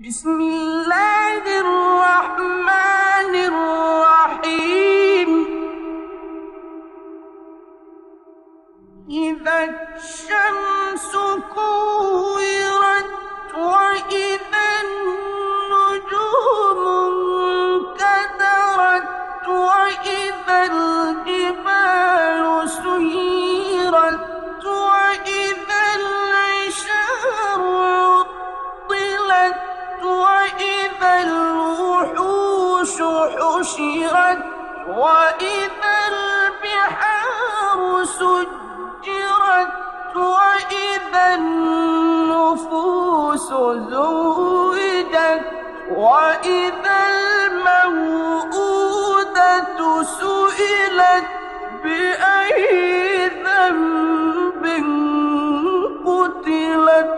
بسم الله الرحمن الرحيم. إذا الشمس كورت وإذا النجوم انكدرت وإذا الجبال سيرت وإذا العشار عطلت وإذا الوحوش حشرت وإذا البحار سجرت وإذا النفوس زوجت وإذا الموءودة سئلت بأي ذنب قتلت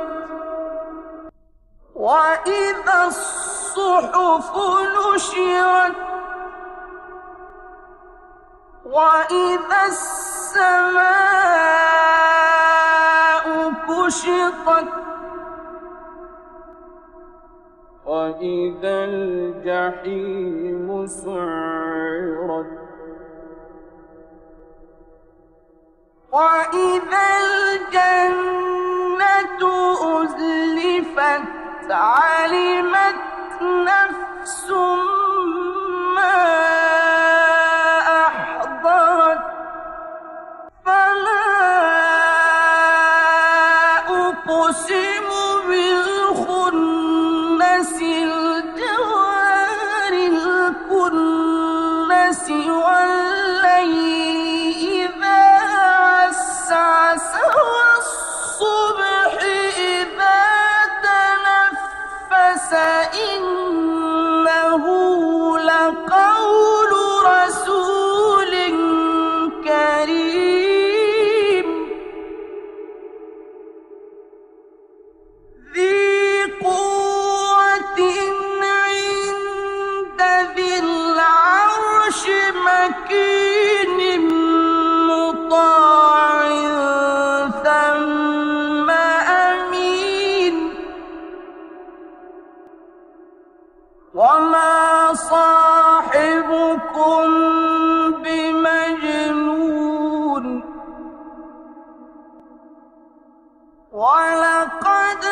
وإذا الصحف نشرت وإذا السماء كشطت وإذا الجحيم سعرت وإذا الجنة أزلفت علمت نفس ما أحضرت فلا أقسم بالخنس الجوار الكنس والليل إذا عسعس والصبح إذا تنفس إنه لقول رسول كريم ذي قوة عند ذي العرش مكين مطاع ثم أمين وما صاحبكم بمجنون ولقد